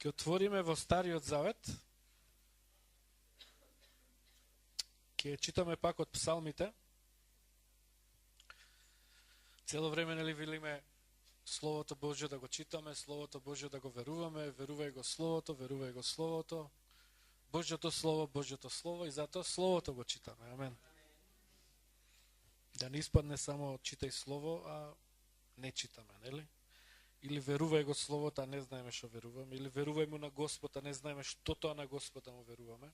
Ќе отвориме во Стариот Завет. Ќе читаме пак од псалмите. Цело време нели велиме Словото Божјо да го читаме, Словото Божјо да го веруваме, верувај го Словото, верувај го Словото. Божјото Слово и затоа Словото го читаме. Амен. Да не испадне само читај Слово, а не читаме, нели? Или верувај го Словото, а не знаеме што веруваме, или верувај му на Господ, а не знаеме што тоа на Господа му веруваме.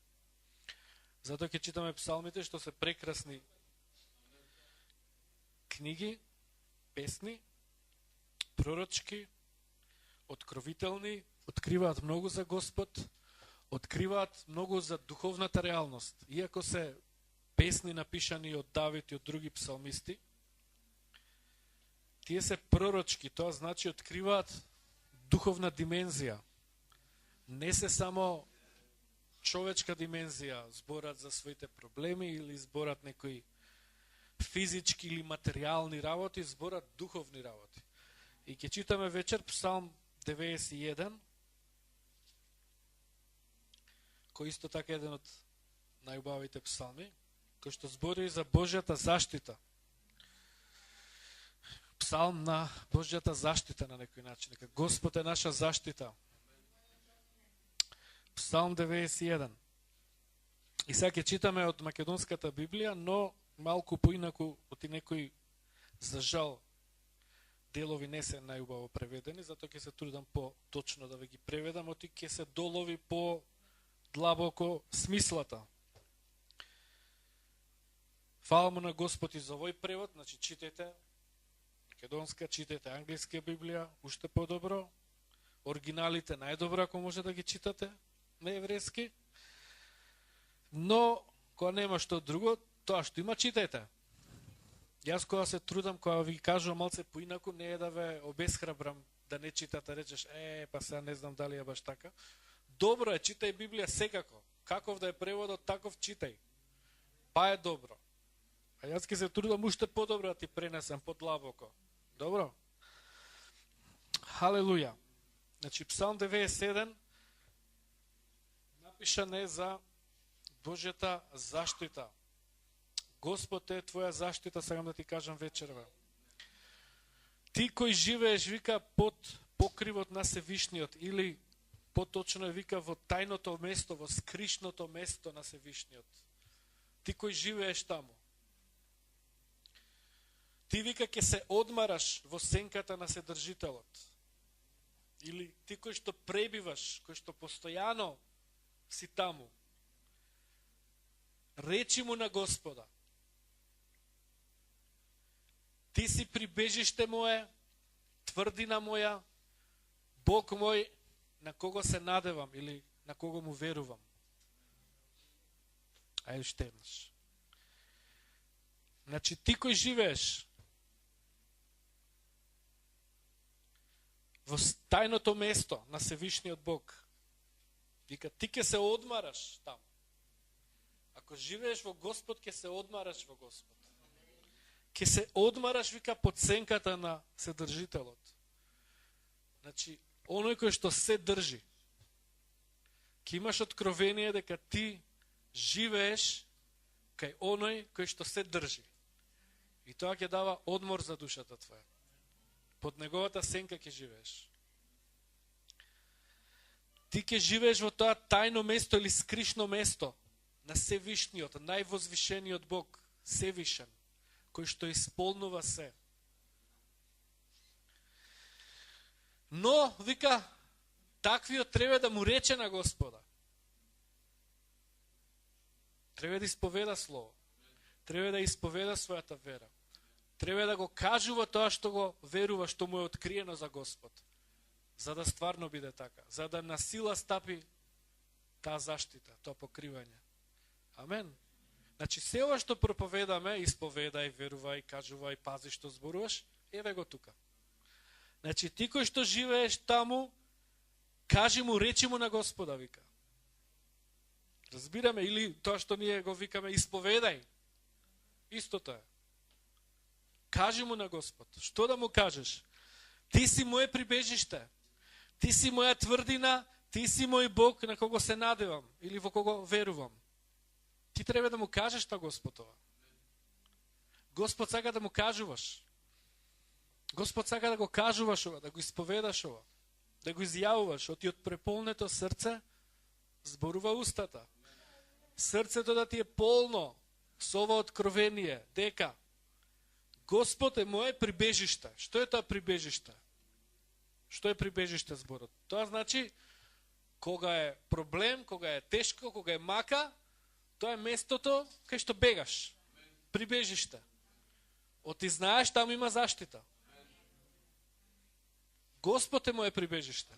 Затоа ќе читаме псалмите, што се прекрасни книги, песни, пророчки, откровителни, откриваат многу за Господ, откриваат многу за духовната реалност. Иако се песни напишани од Давид и од други псалмисти, тие се пророчки, тоа значи откриваат духовна димензија. Не се само човечка димензија, зборат за своите проблеми или зборат некои физички или материјални работи, зборат духовни работи. И ќе читаме вечер Псалм 91, кој исто така еден од најубавите псалми, кој што збори за Божјата заштита. Псалм на Божјата заштита на некој начин. Дека Господ е наша заштита. Псалм 91. И сега ќе читаме од Македонската Библија, но малку поинаку, оти некои, за жал, делови не се најубаво преведени, затоа ќе се трудам по-точно да ви ги преведам, оти ќе се долови по-длабоко смислата. Фала му на Господ и за овој превод, значи читајте македонска, читајте англиска Библија, уште по-добро, оригиналите најдобро ако може да ги читате на еврејски, но кога нема што друго, тоа што има читајте. Јас кога се трудам, кога ви кажувам малце поинаку, не е да ве обесхрабрам да не читате, речеш, па сега не знам дали е баш така. Добро е, читај Библија секако. Каков да е преводот, таков читај. Па е добро. А јас ќе се трудам уште по-добро да ти пренесам подлабоко. Добро? Халелуја. Значи, Псалм 91 напишан е за Божјата заштита. Господ е твоја заштита, сакам да ти кажам вечерва. Ти кој живееш, вика, под покривот на Севишниот, или поточно е вика во тајното место, во скришното место на Севишниот. Ти кој живееш таму. Ти вика ќе се одмараш во сенката на Седржителот. Или ти кој што пребиваш, кој што постојано си таму. Речи му на Господа. Ти си прибежиште мое, тврдина моја, Бог мој, на кого се надевам или на кого му верувам. Ајде уште еднаш. Значи ти кој живееш во тајното место на Севишниот Бог, вика, ти ќе се одмараш таму. Ако живееш во Господ, ќе се одмараш во Господ. Ќе се одмараш, вика, под сенката на Седржителот. Значи, оној кој што се држи, ќе имаш откровение дека ти живееш кај оној кој што се држи. И тоа ќе дава одмор за душата твоја. Под неговата сенка ќе живееш. Ти ќе живееш во тоа тајно место или скришно место на Севишниот, највозвишениот Бог, Севишен, кој што исполнува се. Но, вика, таквиот треба да му рече на Господа. Треба да исповеда Слово. Треба да исповеда својата вера. Треба да го кажува тоа што го верува, што му е откриено за Господ. За да стварно биде така. За да на сила стапи таа заштита, тоа покривање. Амен. Значи, се ова што проповедаме, исповедај, верувај, кажувај, пази што зборуваш, еве го тука. Значи, ти кој што живееш таму, кажи му, речи му на Господа, вика. Разбираме, или тоа што ние го викаме, исповедај. Истото е. Кажи му на Господ. Што да му кажеш? Ти си моје прибежиште. Ти си моја тврдина, Ти си мој Бог на кого се надевам или во кого верувам. Ти треба да му кажеш тоа Господ ова. Господ сака да му кажуваш. Господ сака да го кажуваш ова, да го исповедаш ова, да го изјавуваш, оти од преполнето срце зборува устата. Срцето да ти е полно со ова откровение, дека Господ е моје прибежиште. Што е тоа прибежиште? Што е прибежиште зборот? Тоа значи, кога е проблем, кога е тешко, кога е мака, тоа е местото кај што бегаш. Прибежиште. Оти знаеш, таму има заштита. Господ е моје прибежиште.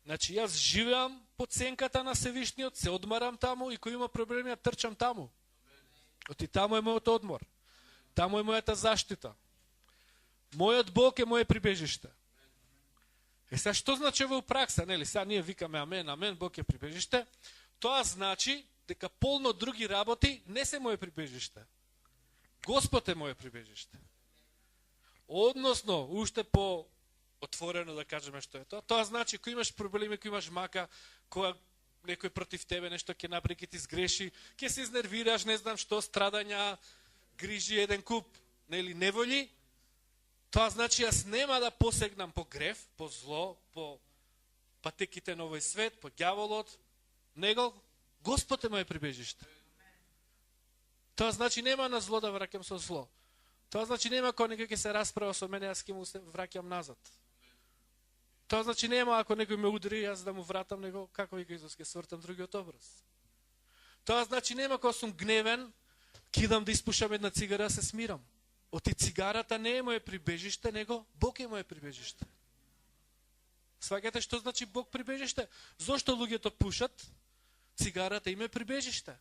Значи, јас живеам под сенката на Севишниот, се одмарам таму и кој има проблеми, ја трчам таму. Оти таму е мојот одмор. Таму е мојата заштита. Мојот Бог е моје прибежиште. Сега, што значи во пракса? Нели, сега ние викаме амен, амен, Бог е прибежиште. Тоа значи дека полно други работи не се моје прибежиште. Господ е моје прибежиште. Односно, уште по отворено да кажеме што е тоа. Тоа значи, кој имаш проблеми, кој имаш мака, која некој против тебе нешто ќе направи, ќе ти сгреши, ќе се изнервираш, не знам што, страдања, грижи, еден куп, нели, неволи, тоа значи јас нема да посегнам по грев, по зло, по патеките на овој свет, по ѓаволот, него Господ е моје прибежиште. Тоа значи нема на зло да враќам со зло. Тоа значи нема кога некој ќе се расправа со мене, јас ќе му се враќам назад. Тоа значи нема ако некој ме удри, јас да му вратам него, како вика Исус, ќе свртам другиот образ. Тоа значи нема кога сум гневен, кидам да испушам една цигара, се смирам. Оти цигарата не е моје прибежиште, него Бог е моје прибежиште. Сваѓате што значи Бог прибежиште? Зошто луѓето пушат? Цигарата им е прибежиште.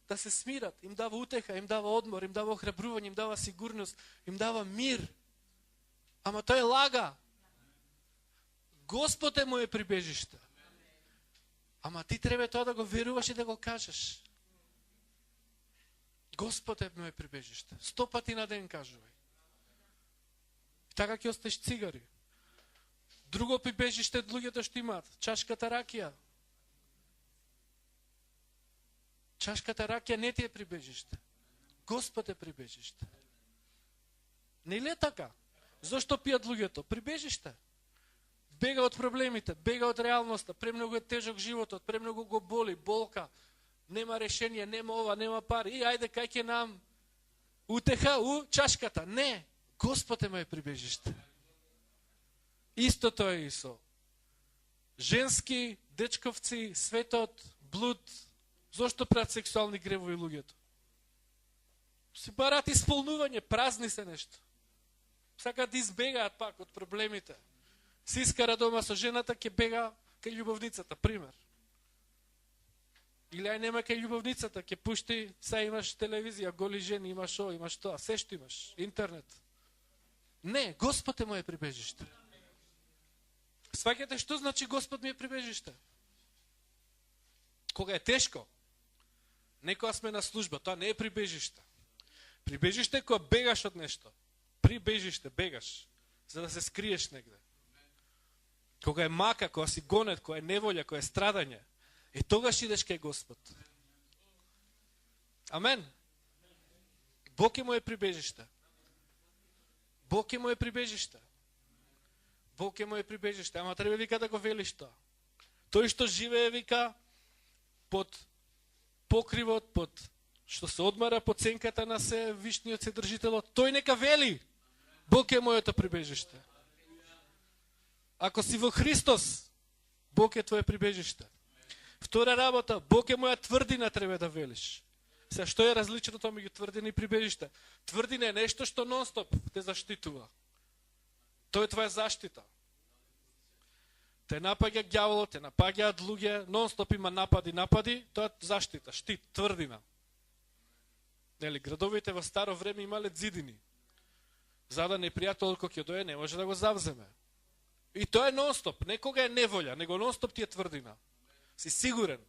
Да се смират, им дава утеха, им дава одмор, им дава охрабрување, им дава сигурност, им дава мир. Ама тоа е лага. Господ е моје прибежиште. Ама ти треба тоа да го веруваш и да го кажеш. Господ е моје прибежиште. 100 пати на ден кажувај. Така ќе остеш цигари. Друго прибежиште луѓето што имаат, чашката ракија. Чашката ракија не ти е прибежиште. Господ е прибежиште. Не ли е така? Зошто пијат луѓето? Прибежиште. Бега од проблемите, бега од реалноста, премногу е тежок животот, премногу го боли, болка, нема решение, нема ова, нема пари. И ајде кај ќе нам утеха у чашката. Не, Господ е моје прибежиште. Истото е и со женски, дечковци, светот, блуд. Зошто прават сексуални гревови луѓето? Си барат исполнување, празни се нешто. Сакаат да избегаат пак од проблемите. Си искара дома со жената, ќе бега кај љубовницата, пример. Или ај нема кај љубовницата, ќе пушти, сега имаш телевизија, голи жени, имаш ово, имаш тоа, се што имаш, интернет. Не, Господ е моје прибежиште. Сваќате што значи Господ ми е прибежиште? Кога е тешко, некоја сме на служба, тоа не е прибежиште. Прибежиште кога бегаш од нешто. Прибежиште, бегаш, за да се скриеш негде. Кога е мака, кога си гонет, кога е неволја, кога е страдање, тогаш идеш кај Господ. Амен. Бог е моје прибежиште. Бог е моје прибежиште. Бог е моје прибежиште. Ама треба вика да го велиш тоа. Тој што живее, вика, под покривот, под што се одмара под сенката на се вишниот Седржителот, тој нека вели, Бог е моето прибежиште. Ако си во Христос, Бог е твое прибежиште. Втора работа, Бог е моја тврдина, треба да велиш. Сега, што е различното меѓу тврдина и прибежиште? Тврдина е нешто што нон-стоп те заштитува. Тоа е твоја заштита. Те напаѓа ѓаволот, те напаѓаат луѓе, нон-стоп има напади, тоа е заштита, штит, тврдина. Нели, градовите во старо време имале зидини. За да непријател кој ќе дое, не може да го завземе. И тоа е нон-стоп, некога е неволја, него нон-стоп ти е тврдина. Си сигурен.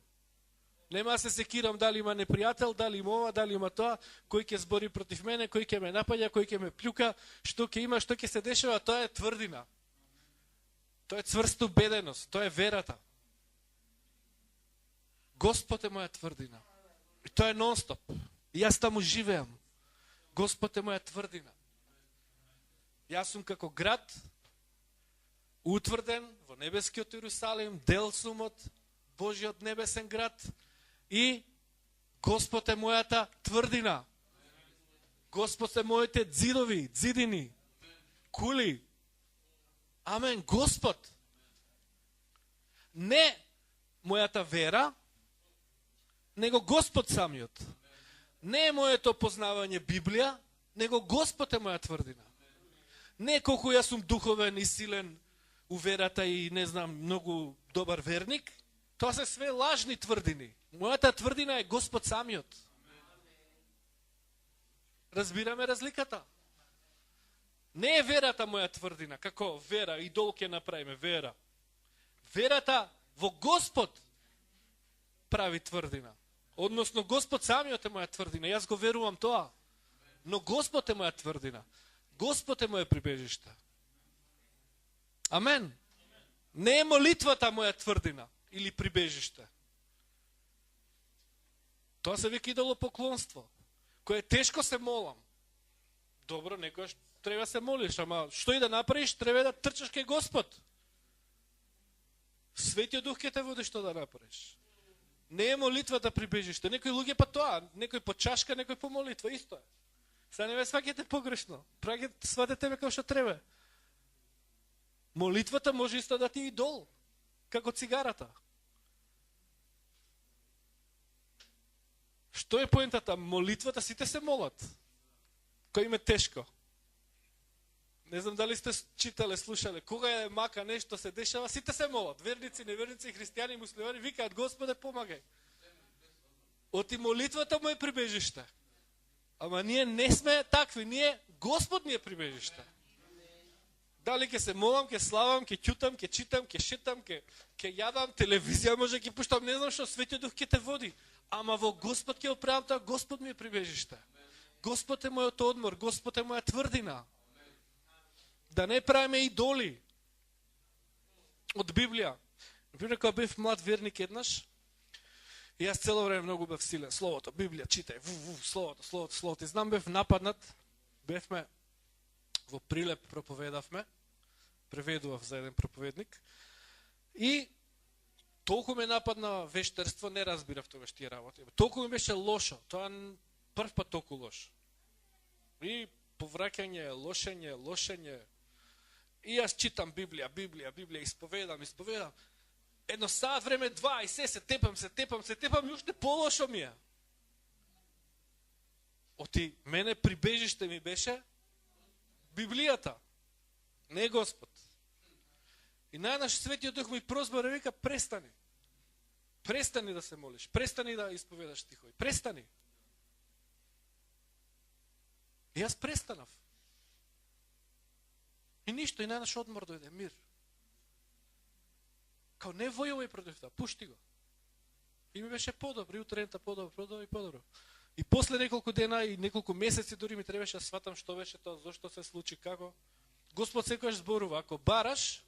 Нема да се секирам дали има непријател, дали има ова, дали има тоа, кој ќе збори против мене, кој ќе ме напаѓа, кој ќе ме плюка, што ќе има, што ќе се дешава, тоа е тврдина. Тоа е цврста убеденост, тоа е верата. Господ е моја тврдина. И тоа е нон-стоп. И јас таму живеам. Господ е моја тврдина. Јас сум како град, утврден во небескиот Иерусалим, дел сум од Божиот небесен град и Господ е мојата тврдина. Господ е моите дзидови, дзидини, кули. Амен, Господ. Не мојата вера, него Господ самиот. Не е моето познавање Библија, него Господ е моја тврдина. Не колку јас сум духовен и силен у верата и не знам, многу добар верник, тоа се све лажни тврдини. Мојата тврдина е Господ самиот. Разбираме разликата? Не е верата моја тврдина, како вера, идол ќе направиме, вера. Верата во Господ прави тврдина. Односно, Господ самиот е моја тврдина. Јас го верувам тоа. Но Господ е моја тврдина. Господ е моје прибежиште. Амен. Не е молитвата моја тврдина или прибежиште. Тоа се вика идолопоклонство, кое тешко се молам. Добро, некојаш треба се молиш, ама што и да направиш, треба да трчаш кај Господ. Светиот Дух ќе те води што да направиш. Не е молитвата прибежиште. Некои луѓе па тоа, некој по чашка, некој по молитва, исто е. Сега не ве сваќате погрешно. Сватете ме како што треба. Молитвата може исто да ти е идол, како цигарата. Што е поентата? Молитвата сите се молат. Кој им е тешко. Не знам дали сте читале, слушале, кога е мака нешто се дешава, сите се молат. Верници, неверници, христијани, муслимани, викаат, Господе, помагај. Оти молитвата му е прибежиште. Ама ние не сме такви, Господ ни е прибежиште. Дали ќе се молам, ќе славам, ќе ќутам, ќе читам, ќе шетам, ќе јадам, телевизија може ќе пуштам, не знам што, Светиот Дух ќе те води. Ама во Господ ќе оправам тоа, Господ ми е прибежиште. Господ е мојот одмор, Господ е моја тврдина. Да не правиме идоли од Библија. Например, кога бев млад верник еднаш, и јас цело време многу бев силен. Словото, Библија, читај, Словото. И знам, бев нападнат, бевме во Прилеп проповедавме, преведував за еден проповедник, и толку ме нападна вештерство, не разбирав тогаш тие работи. Толку ми беше лошо, тоа прв пат толку лошо. И повраќање, лошење. И јас читам Библија, исповедам. Едно саат време, два, и се тепам, и уште полошо ми е. Оти, мене прибежиште ми беше Библијата, не Господ. И најнаш Светиот Дух ми прозбора, вика, престани. Престани да се молиш, престани да исповедаш стихови, престани. И јас престанав. И ништо, и најнаш одмор дојде, мир. Као не војувај против тоа, пушти го. И ми беше подобро, и утрента подобро. И после неколку дена и неколку месеци дури ми требаше да сватам што беше тоа, зошто се случи, како. Господ секојаш зборува, ако бараш,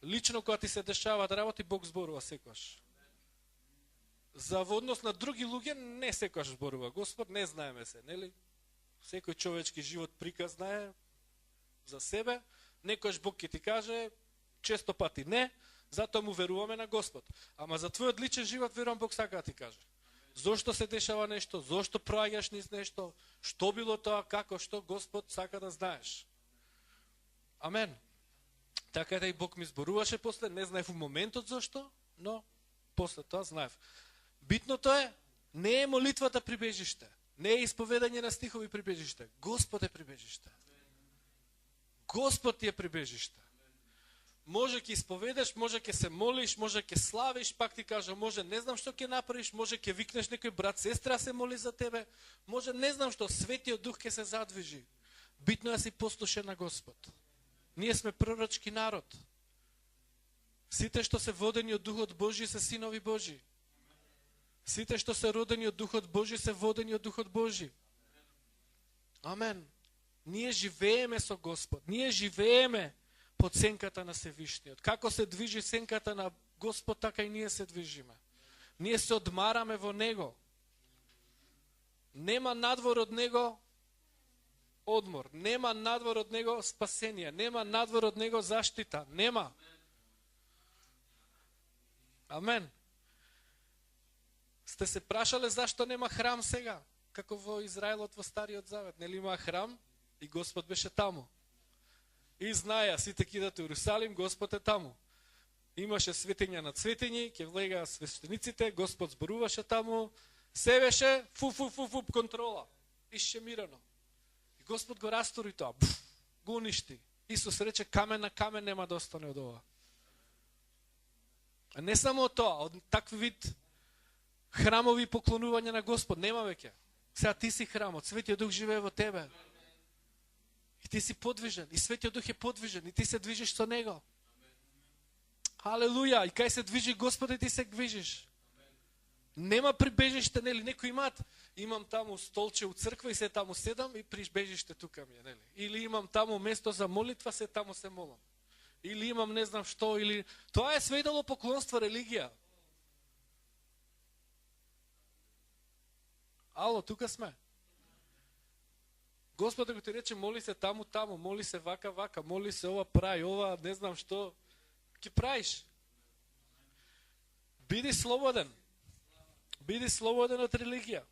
лично кога ти се дешаваат работи, Бог зборува секојаш. За во однос на други луѓе не секојаш зборува Господ, не знаеме се, нели? Секој човечки живот приказ знае за себе, некојаш Бог ќе ти каже, често пати не, затоа му веруваме на Господ. Ама за твојот личен живот верувам Бог сака да ти каже. Зошто се дешава нешто, зошто проаѓаш низ нешто, што било тоа, како, што Господ сака да знаеш. Амен. Така да и Бог ми зборуваше после, не знаев у моментот зошто, но после тоа знаев. Битното е, не е молитвата прибежиште, не е исповедање на стихови прибежиште, Господ е прибежиште. Господ ти е прибежиште. Може ќе исповедаш, може ќе се молиш, може ќе славиш, пак ти кажа, може не знам што ќе направиш, може ќе викнеш некој брат, сестра се моли за тебе, може не знам што, Светиот Дух ќе се задвижи. Битно е да си послушен на Господ. Ние сме пророчки народ. Сите што се водени од Духот Божи се синови Божи. Сите што се родени од Духот Божи се водени од Духот Божи. Амен. Ние живееме со Господ. Ние живееме под сенката на Севишниот. Како се движи сенката на Господ, така и ние се движиме. Ние се одмараме во Него. Нема надвор од Него одмор. Нема надвор од Него спасение. Нема надвор од Него заштита. Нема. Амен. Сте се прашале зашто нема храм сега? Како во Израелот во Стариот Завет. Нели има храм и Господ беше таму. И знаја, сите кидат у Иерусалим, Господ е таму. Имаше светења на цветењи, ќе влегаа свештениците, Господ зборуваше таму, се беше фу контрола. Ишемирано. И Господ го растори тоа, го уништи. Исус рече, камен на камен нема да остане од ова. А не само тоа, од такви вид храмови поклонувања на Господ нема веќе. Сега ти си храмот, Светиот Дух живее во тебе. И ти си подвижен, и Светиот Дух е подвижен, и ти се движиш со Него. Халелуја! И кај се движи Господ и ти се движиш. Нема прибежиште, нели? Некои имам таму столче у црква и се таму седам и прибежиште тука ми е, нели? Или имам таму место за молитва, се таму се молам. Или имам не знам што, или... Тоа е све идолопоклонство, религија. Ало, тука сме. Господ го ти рече, моли се таму, моли се вака, моли се ова прај, ова не знам што. Ке праиш. Биди слободен. Биди слободен од религија.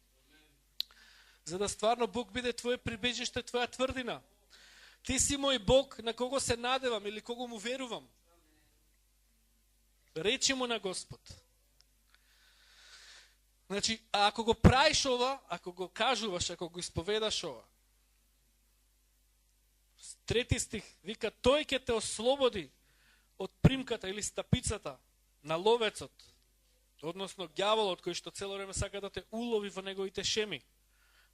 За да стварно Бог биде твое прибежиште, твоја тврдина. Ти си мој Бог на кого се надевам или кого му верувам. Речи му на Господ. Значи, ако го праиш ова, ако го кажуваш, ако го исповедаш ова, 3 стих вика, тој ќе те ослободи од примката или стапицата на ловецот, односно ѓаволот кој што цело време сака да те улови во неговите шеми.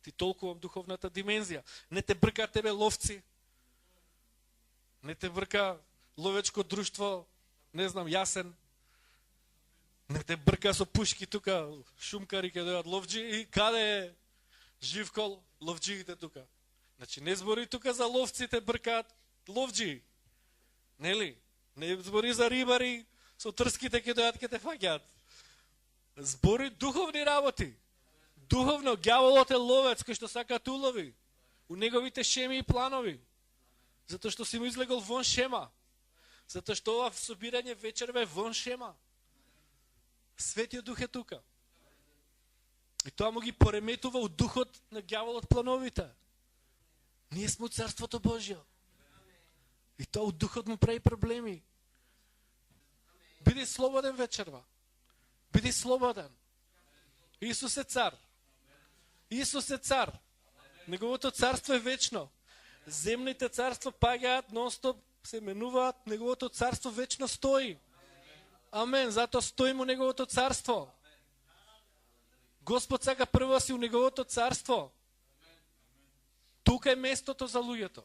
Ти толкувам духовната димензија. Не те брка тебе ловци, не те брка ловечко друштво, не знам, Јасен, не те брка со пушки тука, шумкари ке дојат ловджи и каде е Живко, ловджиите тука. Значи не збори тука за ловците бркаат ловджи. Нели? Не збори за рибари, со трските ке дојат ке те фаќаат. Збори духовни работи. Духовно, ѓаволот е ловец кој што сака да улови у неговите шеми и планови. Затоа што си му излегол вон шема. Затоа што ова собирање вечерва е вон шема. Светиот Дух е тука. И тоа му ги пореметува у духот на ѓаволот плановите. Ние сме од Царството Божјо. И тоа у духот му прави проблеми. Биди слободен вечерва. Биди слободен. Исус е цар. Исус е цар. Неговото царство е вечно. Земните царства паѓаат, нон-стоп се менуваат, неговото царство вечно стои. Амен, затоа стои му неговото царство. Господ сака прво си у неговото царство. Тука е местото за луѓето.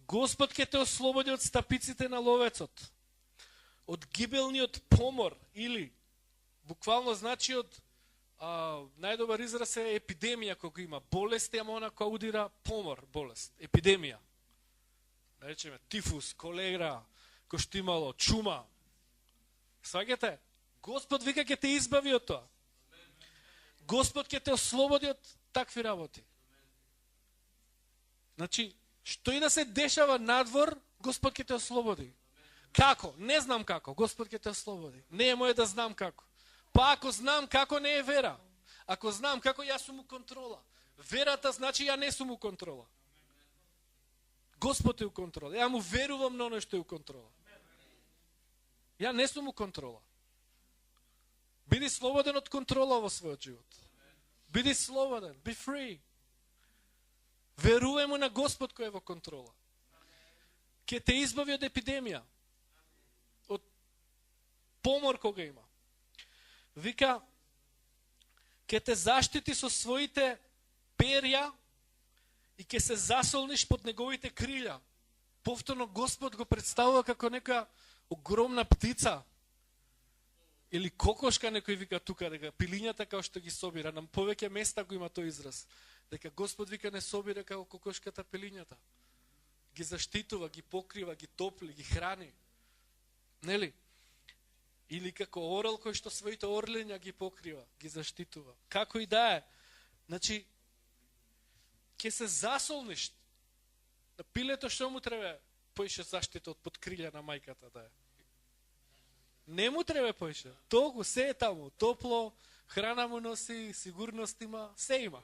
Господ ќе те ослободи од стапиците на ловецот, од гибелниот помор, или буквално значи од најдобар израз е епидемија кога има болест, ама она која удира помор, болест, епидемија. Да речеме тифус, колера, кој што имало чума. Сваѓате? Господ вика ќе те избави од тоа. Господ ќе те ослободи од такви работи. Значи, што и да се дешава надвор, Господ ќе те ослободи. Како? Не знам како. Господ ќе те ослободи. Не е моје да знам како. Па ако знам како, не е вера. Ако знам како, јас сум у контрола. Верата значи ја не сум у контрола. Господ е у контрола. Ја му верувам на оној што е у контрола. Ја не сум у контрола. Биди слободен од контрола во својот живот. Биди слободен. Be free. Верувај му на Господ кој е во контрола. Ке те избави од епидемија. Од помор кога има. Вика, ке те заштити со своите перја и ке се засолниш под неговите крилја. Повторно Господ го представува како нека огромна птица. Или кокошка некој вика тука, дека пилињата како што ги собира. На повеќе места го има тој израз. Дека Господ вика не собира како кокошката пилињата. ги заштитува, ги покрива, ги топли, ги храни. Нели? Или како орел кој што своите орлиња ги покрива, ги заштитува. Како и да е. Значи, ќе се засолниш. На пилето што му треба поише заштита од подкрилја на мајката да е. Не му треба поише. Толку се е таму, топло, храна му носи, сигурност има, се има.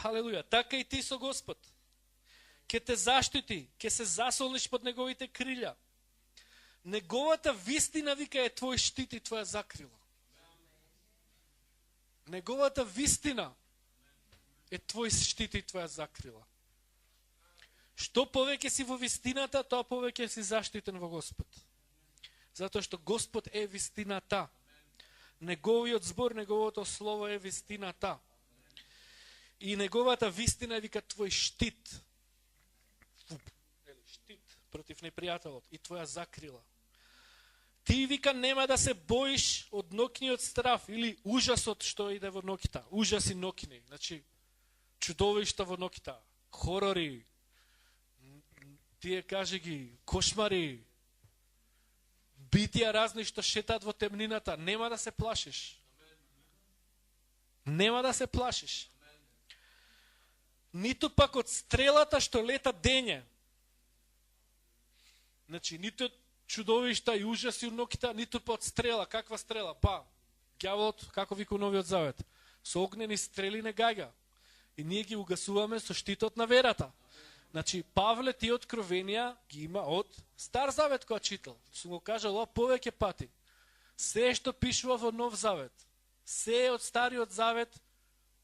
Халелуја. Така и ти со Господ. Ке те заштити, ке се засолниш под неговите крилја. Неговата вистина, вика, е твој штит и твоја закрила. Неговата вистина е твој штит и твоја закрила. Што повеќе си во вистината, тоа повеќе си заштитен во Господ. Затоа што Господ е вистината. Неговиот збор, неговото слово е вистината. И неговата вистина е, вика, твој штит. Штит против непријателот и твоја закрила. Ти, вика, нема да се боиш од ноќниот страв или ужасот што иде во ноќта. Ужаси ноќни. Значи, чудовишта во ноќта. Хорори. Тие, кажи ги, кошмари. Битија разни што шетаат во темнината. Нема да се плашиш. Нема да се плашиш. Ниту пак од стрелата што лета дење. Значи, ниту чудовишта и ужаси у ноќта, ниту па од стрела. Каква стрела? Па, ѓаволот, како вика Новиот Завет, со огнени стрели не гаѓа. И ние ги угасуваме со штитот на верата. Значи, Павле тие откровенија ги има од Стар Завет која читал. Сум го кажал ова повеќе пати. Се што пишува во Нов Завет, се од Стариот Завет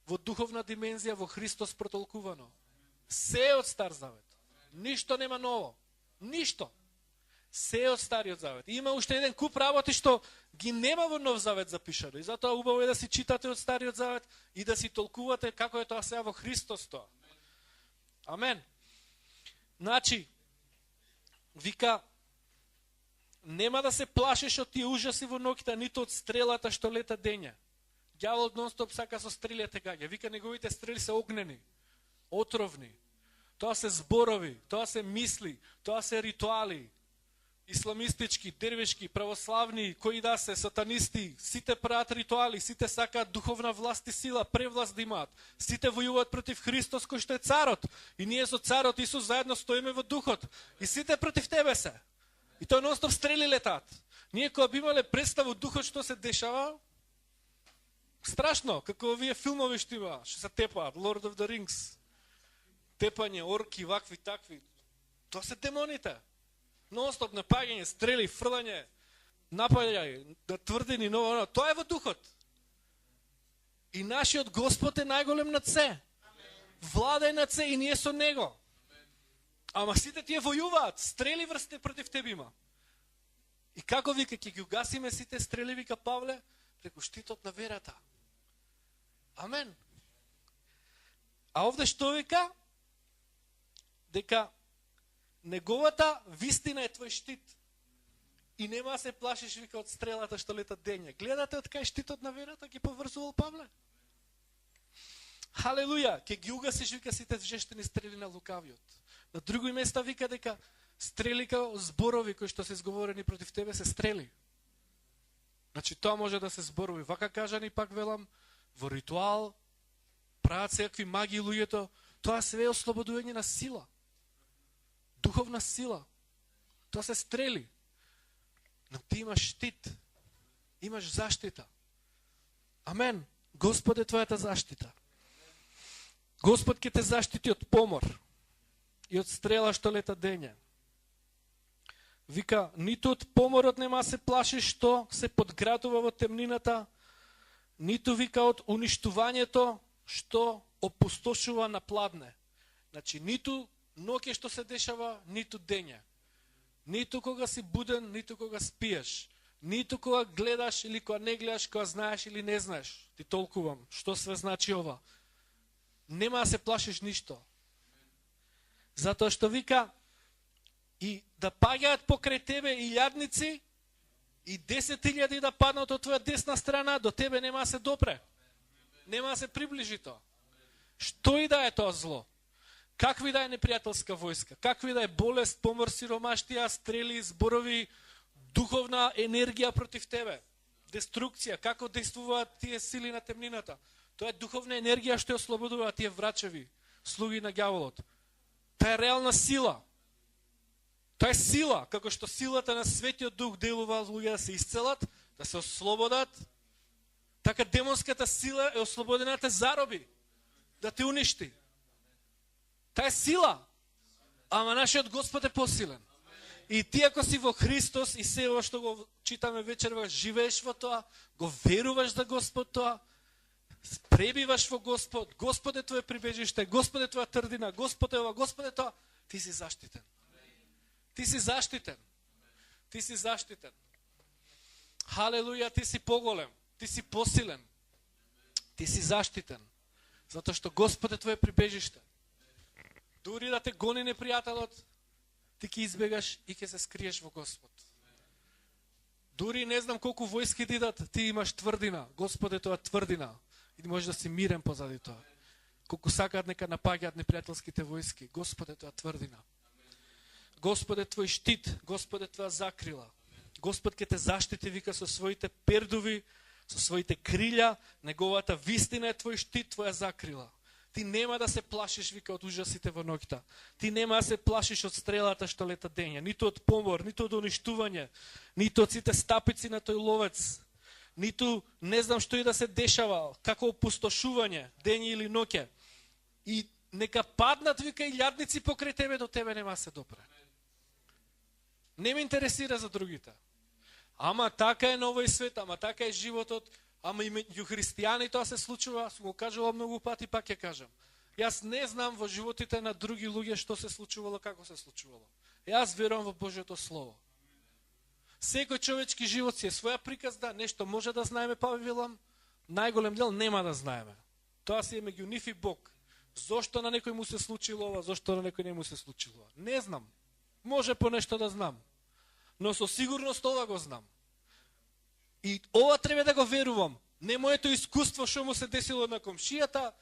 во духовна димензија во Христос протолкувано. Се од Стар Завет. Ништо нема ново. Ништо. Се од Стариот Завет. Има уште еден куп работи што ги нема во Нов Завет запишано. И затоа убаво е да си читате од Стариот Завет и да си толкувате како е тоа сега во Христос тоа. Амен. Значи, вика, нема да се плашиш од тие ужаси во ноќта, ниту од стрелата што лета дења. Ѓаволот нон-стоп сака со стрелите гаѓа. Вика, неговите стрели се огнени, отровни. Тоа се зборови, тоа се мисли, тоа се ритуали. Исламистички, дервишки, православни, кои да се, сатанисти, сите прават ритуали, сите сакаат духовна власт и сила, превласт да имаат. Сите војуваат против Христос кој што е царот. И ние со царот Исус заедно стоиме во духот. И сите против тебе се. И тоа нон-стоп стрели летаат. Ние кога би имале представа од духот што се дешава, страшно, како овие филмови што има, што се тепаат, Lord of the Rings. Тепање, орки, вакви, такви. Тоа се демоните. Non-stop напаѓање, стрели, фрлање, напаѓање, да тврдини, но тоа е во духот. И нашиот Господ е најголем над се. Влада е над се и ние со него. Ама сите тие војуваат, стрели врсте против тебе има. И како вика, ќе ги угасиме сите стрели, вика Павле, преку штитот на верата. Амен. А овде што вика? Дека неговата вистина е твој штит. И нема да се плашиш, вика, од стрелата што лета дења. Гледате од кај штитот на верата ги поврзувал Павле? Халелуја, ке ги угасиш, вика, сите жештени стрели на лукавиот. На други места вика дека стрели као зборови кои што се изговорени против тебе се стрели. Значи тоа може да се зборови. Вака кажани пак велам, во ритуал, прават секакви магии луѓето, тоа се е ослободување на сила. Духовна сила. Тоа се стрели. Но ти имаш штит. Имаш заштита. Амен. Господ е твојата заштита. Господ ќе те заштити од помор и од стрела што лета дења. Вика, ниту од поморот нема се плашиш што се подградува во темнината, ниту вика од уништувањето што опустошува на пладне. Значи, ниту ноќе што се дешава, ниту дења. Ниту кога си буден, ниту кога спиеш. Ниту кога гледаш или кога не гледаш, кога знаеш или не знаеш. Ти толкувам, што све значи ова. Нема да се плашиш ништо. Затоа што вика, и да паѓаат покрај тебе илјадници, и 10.000 да паднат од твоја десна страна, до тебе нема да се допре. Нема да се приближи тоа. Што и да е тоа зло. Какви да е непријателска војска, какви да е болест, помор, сиромаштија, стрели, зборови, духовна енергија против тебе, деструкција, како действуваат тие сили на темнината. Тоа е духовна енергија што ја ослободуваат тие врачеви, слуги на ѓаволот. Тоа е реална сила. Тоа е сила, како што силата на Светиот Дух делува луѓе да се исцелат, да се ослободат. Така демонската сила е ослободена да те зароби, да те уништи. Таа е сила, ама нашиот Господ е посилен. И ти ако си во Христос и се ова што го читаме вечерва, живееш во тоа, го веруваш за Господ тоа, пребиваш во Господ, Господ е твое прибежиште, Господ е твоја тврдина, Господ е ова, Господ е тоа, ти си заштитен. Ти си заштитен. Ти си заштитен. Халелуја, ти си поголем, ти си посилен. Ти си заштитен. Затоа што Господ е твое прибежиште. Дури да те гони непријателот, ти ќе избегаш и ќе се скриеш во Господ. Дури не знам колку војски дидат, ти имаш тврдина. Господ е тоа тврдина. И можеш да си мирен позади тоа. Колку сакаат нека напаѓаат непријателските војски, Господ е тоа тврдина. Господ е твој штит, Господ е твоја закрила. Господ ќе те заштити, вика, со своите пердуви, со своите крилја, неговата вистина е твој штит, твоја закрила. Ти нема да се плашиш, вика, од ужасите во ноќта. Ти нема да се плашиш од стрелата што лета дења, ниту од помор, ниту од уништување, ниту од сите стапици на тој ловец, ниту не знам што и да се дешава, како опустошување, дење или ноќе. И нека паднат, вика, и лјадници покрај тебе, до тебе нема се допре. Не ме интересира за другите. Ама така е на овој свет, ама така е животот, ама и меѓу христијани тоа се случува, сум го кажувал многу пати, пак ќе кажам. Јас не знам во животите на други луѓе што се случувало, како се случувало. Јас верувам во Божјото Слово. Секој човечки живот си е своја приказна, нешто може да знаеме, Павелам, најголем дел нема да знаеме. Тоа си е меѓу нив и Бог. Зошто на некој му се случило ова, зошто на некој не му се случило ова? Не знам. Може по нешто да знам. Но со сигурност ова го знам. И ова треба да го верувам. Не моето искуство што му се десило на комшијата,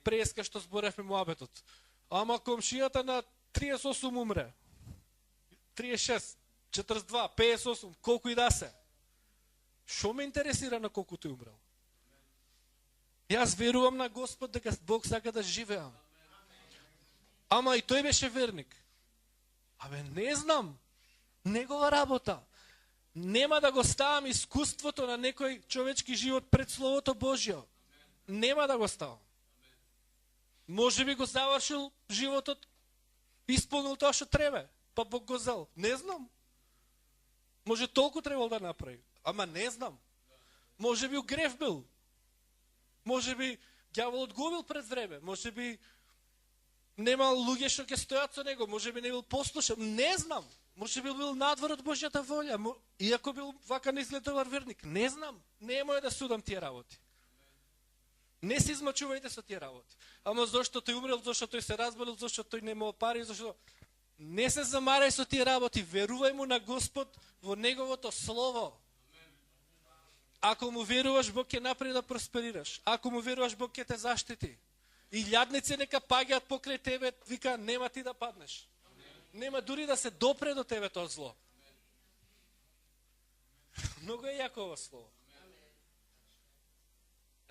преска што зборевме муабетот. Ама комшијата на 38 умре. 36, 42, 58, колку и да се. Што ме интересира на колку тој умрел? Јас верувам на Господ дека Бог сака да живеам. Ама и тој беше верник. Абе, не знам. Негова работа. Нема да го ставам искуството на некој човечки живот пред Словото Божјо. Нема да го ставам. Може би го завршил животот, исполнил тоа што треба, па Бог го зел. Не знам. Може толку требал да направи, ама не знам. Може би у греф бил. Може би ѓаволот го бил пред време. Може би немал луѓе што ќе стојат со него. Може би не бил послушен. Не знам. Може би бил надвор од Божјата волја. Иако бил вака неизгледувар верник. Не знам. Не е моје да судам тие работи. Не се измачувајте со тие работи. Ама зошто тој умрел, зошто тој се разболел, зошто тој немал пари, зошто... Не се замарај со тие работи. Верувај му на Господ во Неговото Слово. Ако му веруваш, Бог ќе направи да просперираш. Ако му веруваш, Бог ќе те заштити. И лјадници нека паѓаат покрај тебе, вика, нема ти да паднеш. Нема дури да се допре до тебе тоа зло. Многу е јако ова слово.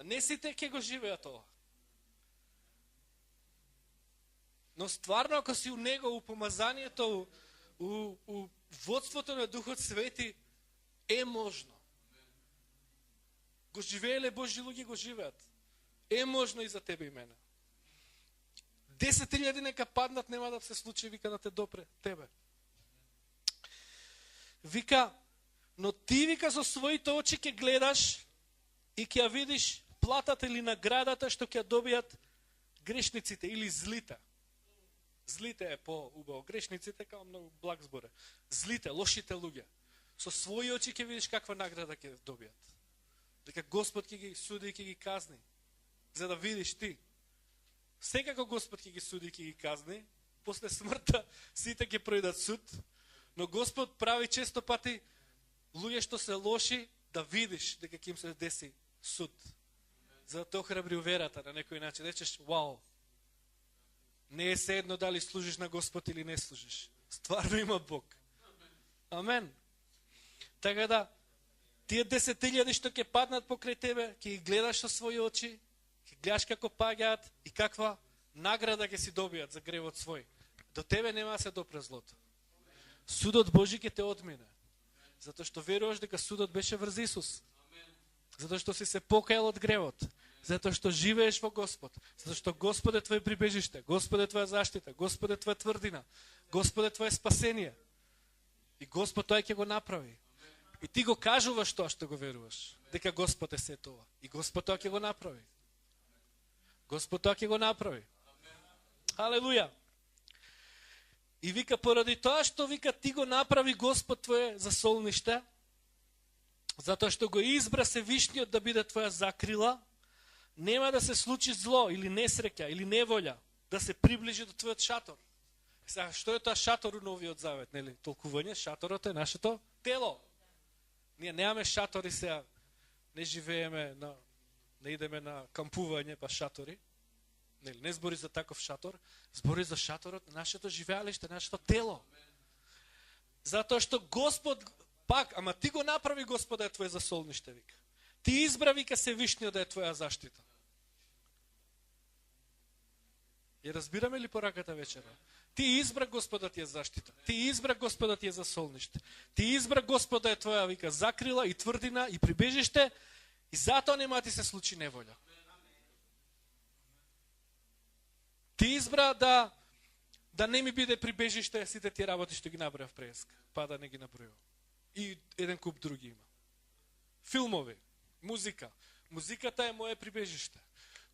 Не сите ќе го живеат тоа. Но стварно, ако си у него, у помазанието, у водството на Духот Свети, е можно. Го живееле Божји луѓе, го живеат. Е можно и за тебе и мене. 10,000 нека паднат, нема да се случи, вика, да те допре тебе. Вика, но ти, вика, со своите очи ќе гледаш и ќе ја видиш платата или наградата што ќе добијат грешниците или злите. Злите е по-убаво. Грешниците као многу благ зборе. Злите, лошите луѓе. Со своји очи ќе видиш каква награда ќе добијат. Дека Господ ќе ги суди и ќе ги казни. За да видиш ти. Секако Господ ќе ги суди и ќе ги казни. После смртта сите ќе пројдат суд. Но Господ прави често пати луѓе што се лоши да видиш дека ќе им се деси суд. За да те охрабри уверата на некој начин. Речеш, вау. Не е се едно дали служиш на Господ или не служиш. Стварно има Бог. Амен. Така да, тие 10,000 што ќе паднат покрај тебе, ќе ги гледаш со своји очи, ќе гледаш како паѓаат и каква награда ќе си добијат за гревот свој. До тебе нема да се допре злото. Судот Божи ќе те одмине. Затоа што веруваш дека судот беше врз Исус. Затоа што си се покајал од гревот. Затоа што живееш во Господ. Затоа што Господ е твој прибежиште. Господ е твоја заштита. Господ е твоја тврдина. Господ е твое спасение. И Господ тој ќе го направи. И ти го кажуваш тоа што го веруваш. Дека Господ е се тоа. И Господ тоа ќе го направи. Господ тоа ќе го направи. Халелуја. И вика, поради тоа што вика ти го направи Господ твое засолниште, затоа што го избра Севишниот да биде твоја закрила, нема да се случи зло или несреќа или неволја да се приближи до твојот шатор. Сега, што е тоа шатор у Новиот Завет, нели? Толкување, шаторот е нашето тело. Ние немаме шатори сега, не живееме, не идеме на кампување па шатори. Нели, не збори за таков шатор, збори за шаторот на нашето живеалиште, нашето тело. Затоа што Господ, пак, ама ти го направи Господ да е твој засолниште, вика. Ти избра, вика, Севишниот да е твоја заштита. И разбираме ли пораката вечера? Ти избра Господ да ти е заштита. Ти избра Господ да ти е засолниште. Ти избра Господ да е твоја, вика, закрила и тврдина и прибежиште и затоа нема ти се случи неволја. Ти избра да не ми биде прибежиште сите тие работи што ги набрав преска, па да не ги набројувам. И еден куп други има. Филмови, музика. Музиката е моje прибежиште.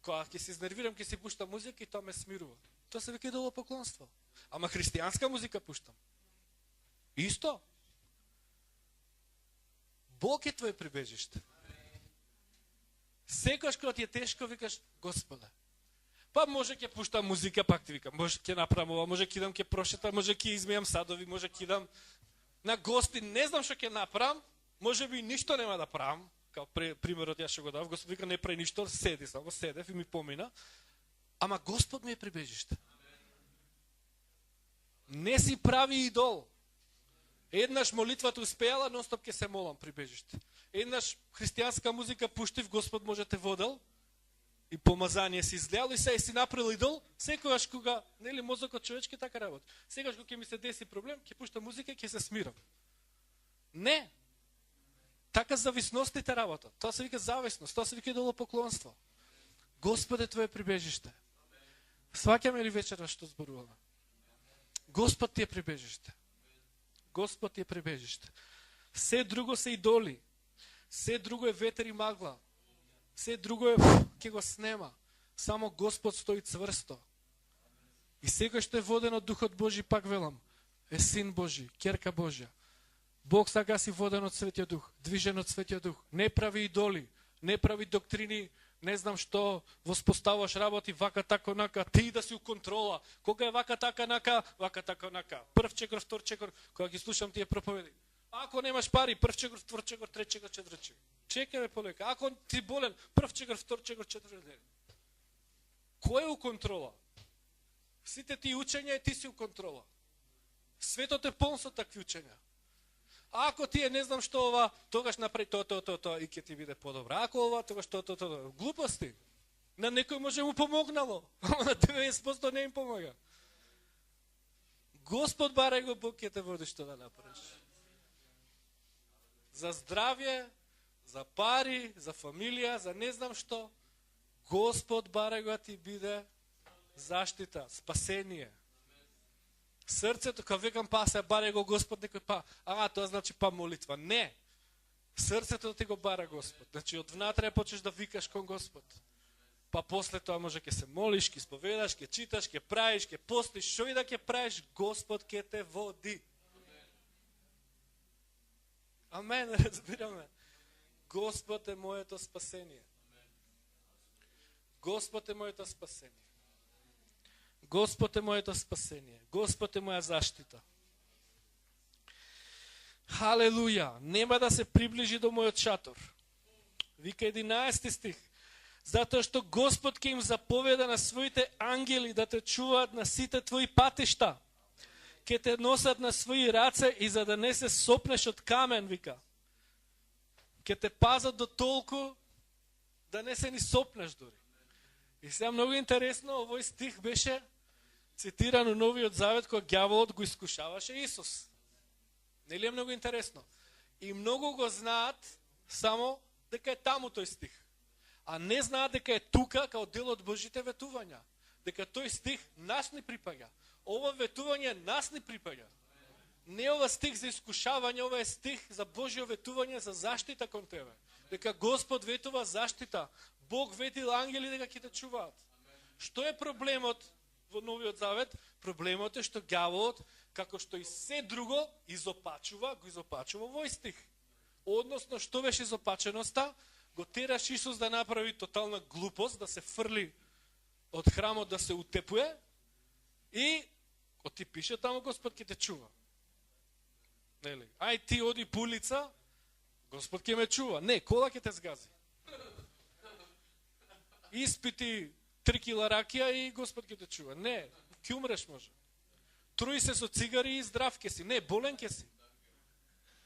Кога ќе се изнервирам, ќе си пуштам музика и тоа ме смирува. Тоа се вика идолопоклонство. Ама христијанска музика пуштам. Исто. Бог е твоje прибежиште. Секогаш кога ти е тешко, викаш, Господе, па може ќе пуштам музика, пак ти викам, може ќе направам ова, може ќе идам ќе прошетам, може ќе измејам садови, може ќе идам на гости, не знам што ќе направам, може би ништо нема да правам, као примерот ја што го дав, Господ вика не прави ништо, седи само, седев и ми помина, ама Господ ми е прибежиште. Не си прави идол. Еднаш молитвата успеала, нон-стоп ќе се молам прибежиште. Еднаш христијанска музика пуштив, Господ може те водел, и помазание си излеал и се си направил идол, секогаш кога, нели мозокот човечки така работи. Секогаш кога ќе ми се деси проблем, ќе пуштам музика и ќе се смирам. Не. Така зависностите работат. Тоа се вика зависност, тоа се вика идолопоклонство. Господ е твое прибежиште. Сваќаме ли вечера што зборуваме? Господ ти е прибежиште. Господ ти е прибежиште. Се друго се идоли. Се друго е ветер и магла. Се друго е, ќе го снема. Само Господ стои цврсто. И секој што е воден од Духот Божи, пак велам, е Син Божи, ќерка Божја. Бог сака си воден од Светиот Дух, движен од Светиот Дух. Не прави идоли, не прави доктрини, не знам што, воспоставаш работи, вака тако нака, ти да си у контрола. Кога е вака така нака, вака така нака. Прв чекор, втор чекор, кога ги слушам тие проповеди. Ако немаш пари, прв чекор, втор чекор, трет чекор, четврт чекор. Чекаме полека. Ако ти болен, прв чекор, втор чекор, четврт ден. Кој е у контрола? Сите ти учења и ти си у контрола. Светот е полн со такви учења. Ако ти е не знам што ова, тогаш направи тоа и ќе ти биде подобро. Ако ова, тогаш тоа. Глупости. На некој може му помогнало, ама на 90% не им помага. Господ барај го Бог ќе те води што да направиш. За здравје, за пари, за фамилија, за не знам што, Господ барај го ти биде заштита, спасение. Срцето, кога викам па се барај го Господ, некој па, тоа значи па молитва. Не. Срцето да ти го бара Господ. Значи од внатре почнеш да викаш кон Господ. Па после тоа може ќе се молиш, ќе исповедаш, ќе читаш, ќе правиш, ќе постиш, што и да ќе правиш, Господ ќе те води. Амен, разбираме. Господ е моето спасение. Господ е моето спасение. Господ е моето спасение. Господ е моја заштита. Халелуја! Нема да се приближи до мојот шатор. Вика 11 стих. Затоа што Господ ќе им заповеда на своите ангели да те чуваат на сите твои патишта. Ќе те носат на своји раце и за да не се сопнеш од камен, вика. Ќе те пазат до толку да не се ни сопнеш дори. И сега много интересно, овој стих беше цитиран у Новиот Завет кога ѓаволот го искушаваше Исус. Нели е много интересно? И много го знаат само дека е таму тој стих. А не знаат дека е тука као дел од Божите ветувања. Дека тој стих нас не припаѓа. Ова ветување нас не припаѓа. Не ова стих за искушавање, ова е стих за Божјо ветување за заштита кон тебе. Дека Господ ветува заштита. Бог ветил ангели дека ќе те чуваат. Што е проблемот во Новиот Завет? Проблемот е што ѓаволот, како што и се друго, го изопачува овој стих. Односно, што беше изопаченоста? Го тераш Исус да направи тотална глупост, да се фрли од храмот, да се утепуе и ко ти пише таму Господ ќе те чува. Нели? Ај ти оди по улица, Господ ќе ме чува. Не, кола ќе те сгази. Испити 3 кила ракија и Господ ќе те чува. Не, ќе умреш може. Труи се со цигари и здрав ќе си. Не, болен ќе си.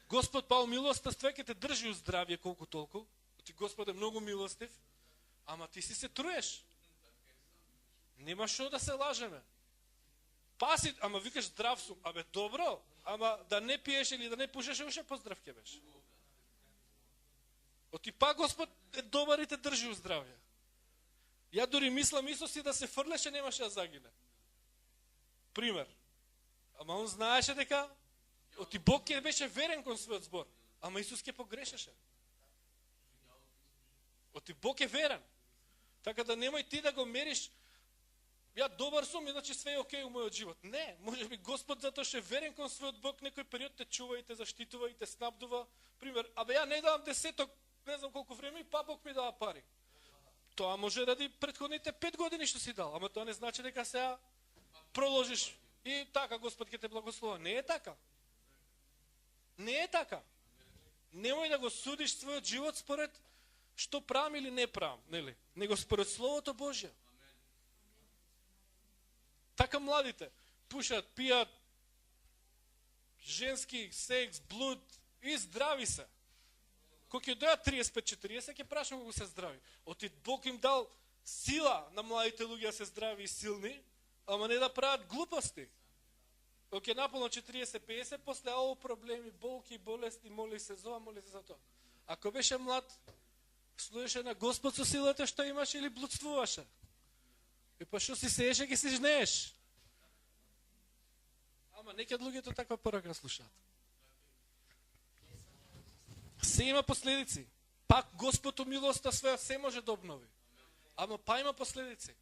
Господ па милоста ќе те држи у здравје колку толку. Ти Господ е многу милостив, ама ти си се труеш. Нема што да се лажеме. Паси, ама викаш здрав сум. Абе добро, ама да не пиеш или да не пушеш, уште поздрав ќе беше. Оти па Господ е добар и те држи у здравје. Ја дори мислам Исус и да се фрлеше немаше да загине. Пример. Ама он знаеше дека оти Бог ќе беше верен кон својот збор, ама Исус ќе погрешеше. Оти Бог е верен. Така да немој ти да го мериш, ја добар сум, иначе све е окей у мојот живот. Не, може би Господ затоа што е верен кон својот Бог, некој период те чува и те заштитува и те снабдува. Пример, абе ја не давам десеток, не знам колку време, и па Бог ми дава пари. Тоа може ради претходните 5 години што си дал, ама тоа не значи дека сега проложиш и така Господ ќе те благослови. Не е така. Не е така. Немој да го судиш својот живот според што правам или не правам, нели? Него според Словото Божје. Така младите пушат, пијат, женски секс, блуд и здрави се. Кога ќе дојат 35-40, ќе прашам кога се здрави. Оти Бог им дал сила на младите луѓе да се здрави и силни, ама не да прават глупости. Кога ќе наполно 40-50, после ово проблеми, болки, болести, моли се за ова, моли се за тоа. Ако беше млад, служеше на Господ со силата што имаш или блудствуваше? И па што си сееше, ќе си жнееш. Ама некад луѓето таква порака слушаат. Се има последици. Пак Господ у милоста своја се може да обнови. Ама па има последици.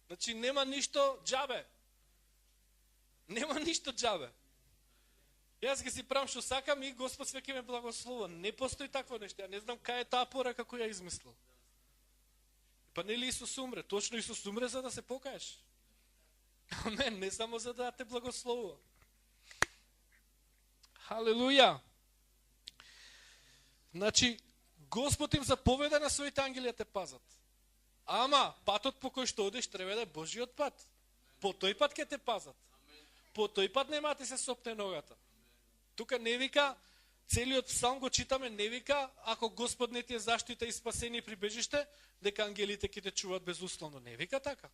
Значи нема ништо џабе. Нема ништо џабе. Јас ќе си правам што сакам и Господ све ќе ме благословува. Не постои такво нешто. Ја не знам кај е таа порака која ја измислил. Па нели Исус умре? Точно Исус умре за да се покаеш. Амен, не само за да те благословува. Халелуја. Значи, Господ им заповеда на своите ангели да те пазат. Ама, патот по кој што одиш треба да е Божиот пат. По тој пат ќе те пазат. По тој пат нема ти се сопне ногата. Тука не вика, целиот псалм го читаме, не вика, ако Господ не ти е заштита и спасение и прибежиште, дека ангелите ќе те чуваат безусловно. Не вика така.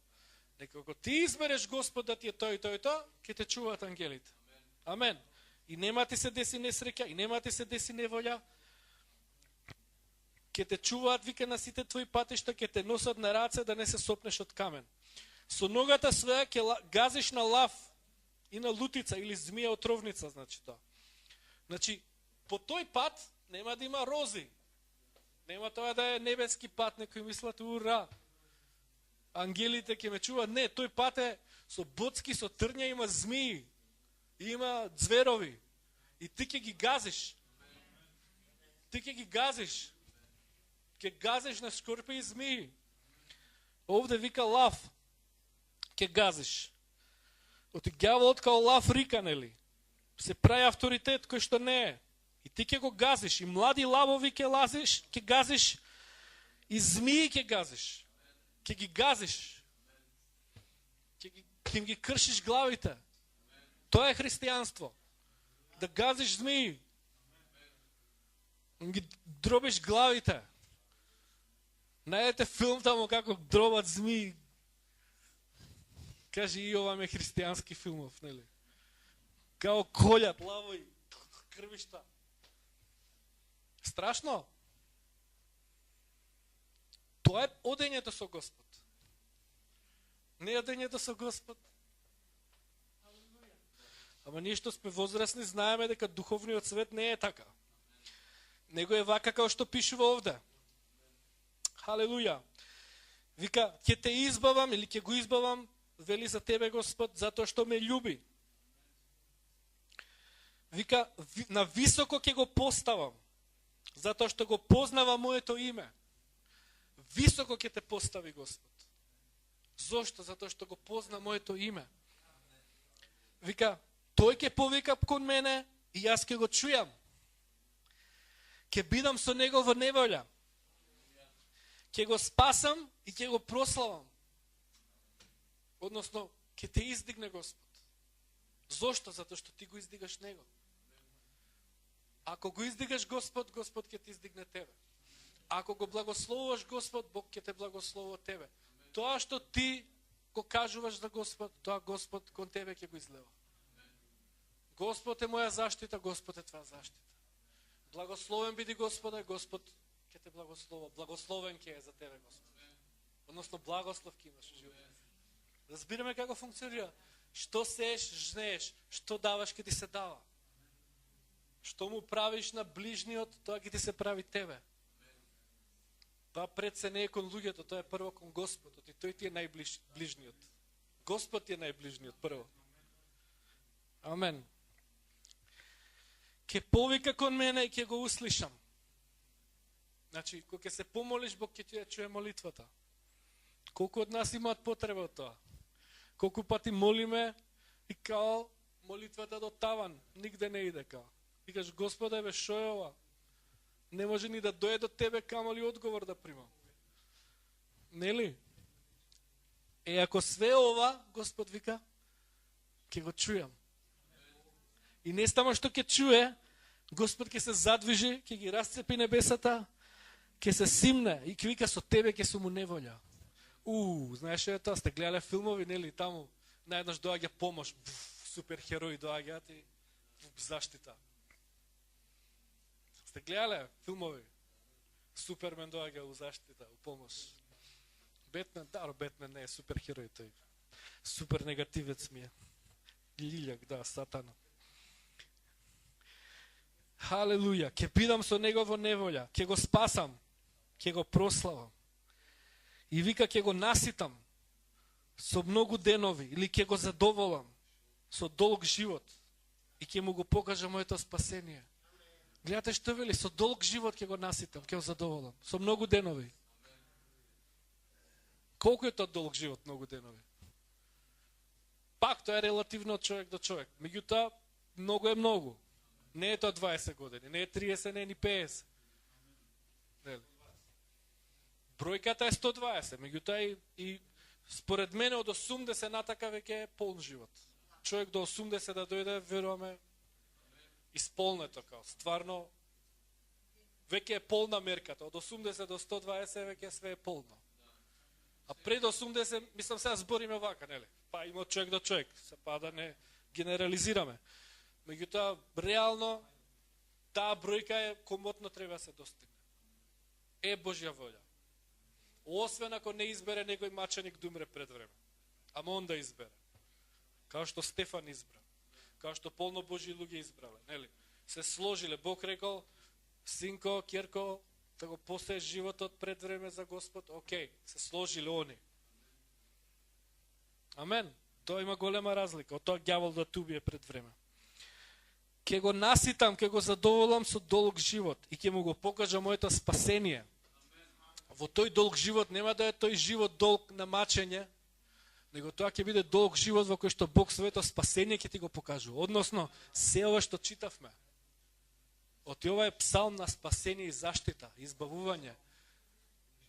Дека ако ти избереш Господ да ти е тој и тој, ќе те чуваат ангелите. Амен. И нема ти се деси несреќа, и нема ти се деси неволја. Ќе те чуваат, вика, на сите твои патишта, ќе те носат на раце да не се сопнеш од камен. Со ногата своја ќе газиш на лав и на лутица или змија отровница, значи тоа. Значи, по тој пат нема да има рози. Нема тоа да е небески пат, некои мислат, ура, ангелите ќе ме чуваат. Не, тој пат е со боцки, со трња, има змии, има зверови. И ти ќе ги газиш. Ти ќе ги газиш. Ќе газиш на скорпи и змии. Овде вика лав. Ќе газиш. Оти ѓаволот као лав рика, нели? Се прави авторитет кој што не е. И ти ќе го газиш. И млади лавови ќе газиш И змии ќе газиш. Ќе ги газиш. Ќе им ги кршиш главите. Тоа е христијанство. Да газиш змии. Ги дробиш главите. Најдете филм тамо како дробат змии. Кажи и ова ме христијански филмов, нели? Као колјат лавој, крвишта. Страшно. Тоа е одењето со Господ. Не е одењето со Господ. Ама ние што сме возрастни знаеме дека духовниот свет не е така. Него е вака како што пишува овде. Халелуја. Вика, ќе те избавам или ќе го избавам, вели за тебе Господ, затоа што ме љуби. Вика, на високо ќе го поставам, затоа што го познава моето име. Високо ќе те постави Господ. Зошто? Затоа што го позна моето име. Вика, тој ќе повика кон мене и јас ќе го чујам. Ќе бидам со него во неволја. Ќе го спасам и ќе го прославам. Односно, ќе те издигне Господ. Зошто? Затоа што ти го издигаш него. Ако го издигаш Господ, Господ ќе те издигне тебе. Ако го благословуваш Господ, Бог ќе те благословува тебе. Тоа што ти го кажуваш за Господ, тоа Господ кон тебе ќе го излева. Господ е моја заштита, Господ е твоја заштита. Благословен биди Господа, Господ ќе те благословува. Благословен ќе е за тебе Господ. Односно благослов ќе имаш во животот. Разбираме како функционира. Што сееш, жнееш, што даваш ќе ти се дава. Што му правиш на ближниот, тоа ќе ти се прави тебе. Тоа пред се не е кон луѓето, тоа е прво кон Господот и тој ти е најближниот. Господ ти е најближниот прво. Амен. Ке повика кон мене и ке го услишам. Значи, кога ќе се помолиш, Бог ќе ти ја чуе молитвата. Колку од нас имаат потреба од тоа? Колку пати молиме и као молитвата до таван, нигде не иде као. И кажеш, Господе, бе, шо е ова? Не може ни да дојде до тебе, камо ли одговор да примам. Нели? Ако све ова, Господ вика, ќе го чујам. И не само што ќе чуе, Господ ќе се задвижи, ќе ги расцепи небесата, ќе се симне и ќе вика, со тебе ќе сум у неволја. Знаеш ли тоа? Сте гледале филмови, нели? Таму наеднаш доаѓа помош, суперхерои доаѓаат и заштита. Сте гледале филмови? Супермен доаѓа у заштита, у помош. Бетмен, Бетмен не е суперхерој тој. Супер негативец ми е. Лилјак, сатана. Халелуја, ќе бидам со него во неволја, ќе го спасам, ќе го прославам. И вика, ќе го наситам со многу денови, или ќе го задоволам со долг живот и ќе му го покажам моето спасение. Гледате што вели, со долг живот ќе го наситам, ќе го задоволам, со многу денови. Колку е тоа долг живот, многу денови? Пак тоа е релативно од човек до човек. Меѓутоа, многу е многу. Не е тоа 20 години, не е 30, не е ни 50. Нели? Бројката е 120, меѓутоа и според мене од 80 натака веќе е полн живот. Човек до 80 да дојде, веруваме, исполнето као. Стварно, веќе е полна мерката. Од 80 до 120 веќе све е полно. А пред 80, мислам сега збориме вака, нели? Па има човек до човек, па да не генерализираме. Меѓутоа, реално, таа бројка е комотно треба се достигне. Е Божја волја. Освен ако не избере некој маченик да умре пред време. Ама он да избере. Као што Стефан избра. Као што полно Божји луѓе избрале. Нели? Се сложиле. Бог рекол, синко, ќерко, да го посееш животот пред време за Господ. Океј, се сложиле они. Амен. Тоа има голема разлика. Од тоа ѓавол да те убие пред време. Ке го наситам, ке го задоволам со долг живот и ке му го покажам моето спасение. Во тој долг живот нема да е тој живот долг на мачење, него тоа ќе биде долг живот во кој што Бог своето спасение ќе ти го покажува. Односно, се ова што читавме. Оти ова е псалм на спасение и заштита, избавување.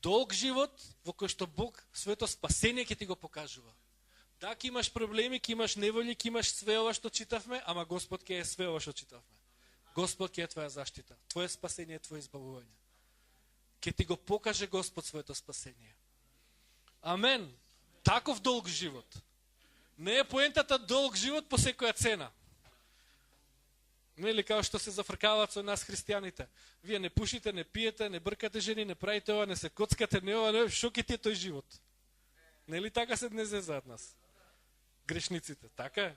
долг живот во кој што Бог своето спасение ќе ти го покажува. Да, ќе имаш проблеми, ќе имаш неволји, ќе имаш све ова што читавме, ама Господ ќе е све ова што читавме. Господ ќе е твоја заштита, твое спасение, твое избавување. Ќе ти го покаже Господ своето спасение. Амен. Таков долг живот. Не е поентата долг живот по секоја цена. Нели, као што се зафркаваат со нас христијаните. Вие не пушите, не пиете, не бркате жени, не правите ова, не се коцкате, не ова, не, шо ќе ти е тој живот? Нели така се днес зезаат нас? Грешниците, така е.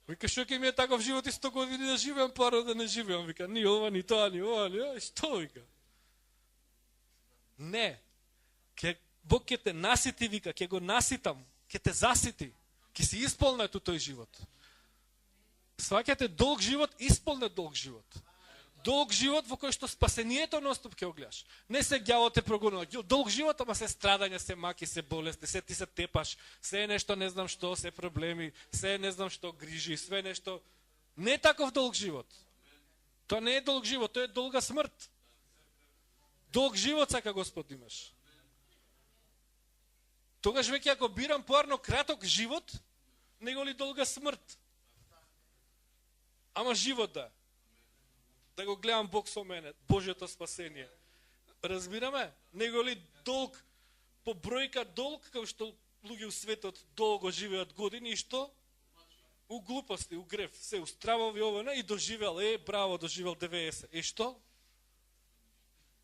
Вика, шо ќе ми е таков живот и 100 години да живеам, пара да не живеам. Вика, ни ова, ни тоа, ни ова, ни ова, што вика? Не. Бог ќе те насити, вика, ќе го наситам, ќе те засити, ќе си исполнет у тој живот. Сваќате долг живот, исполнет долг живот. Долг живот во кој што спасението ноступ ќе огледаш. Не се ѓавот те прогонува. Долг живот, ама се страдања, се маки, се болести, се ти се тепаш, се е нешто не знам што, се проблеми, се е не знам што грижи, све нешто. Не е таков долг живот. Тоа не е долг живот, тоа е долга смрт. Долг живот сака Господ имаш. Тогаш веќе ако бирам поарно краток живот, него ли долга смрт? Ама живот да го гледам Бог со мене, Божјото спасение. Разбираме? Него ли долг, по бројка долг, како што луѓе у светот долго живеат години, и што? У глупости, у греф, се устравови ова, и доживел, браво, доживел 90. И што?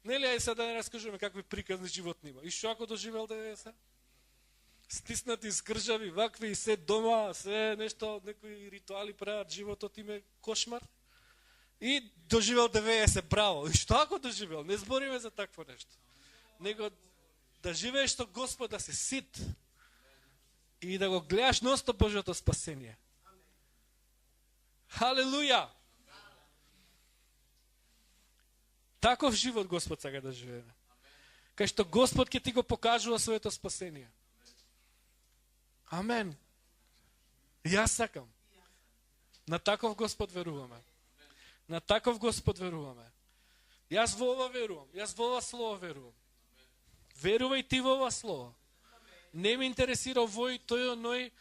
Нели, ај сега да не раскажуваме какви приказни живот нима. И што ако доживел 90? Стиснати, скржави, вакви, и се дома, се нешто, некои ритуали прават, животот им е кошмар. И доживел 90, браво. И што ако доживел? Не збориме за такво нешто. Него да живееш со Господ, да се сит и да го гледаш носто Божјото спасение. Халелуја! Таков живот Господ сака да живееме. Кај што Господ ќе ти го покажува своето спасение. Амен. Јас сакам. На таков Господ веруваме. На таков Господ веруваме. Јас во ова верувам. Јас во ова слово верувам. Верувај ти во ова слово. Не ме интересира овој, тој, оној,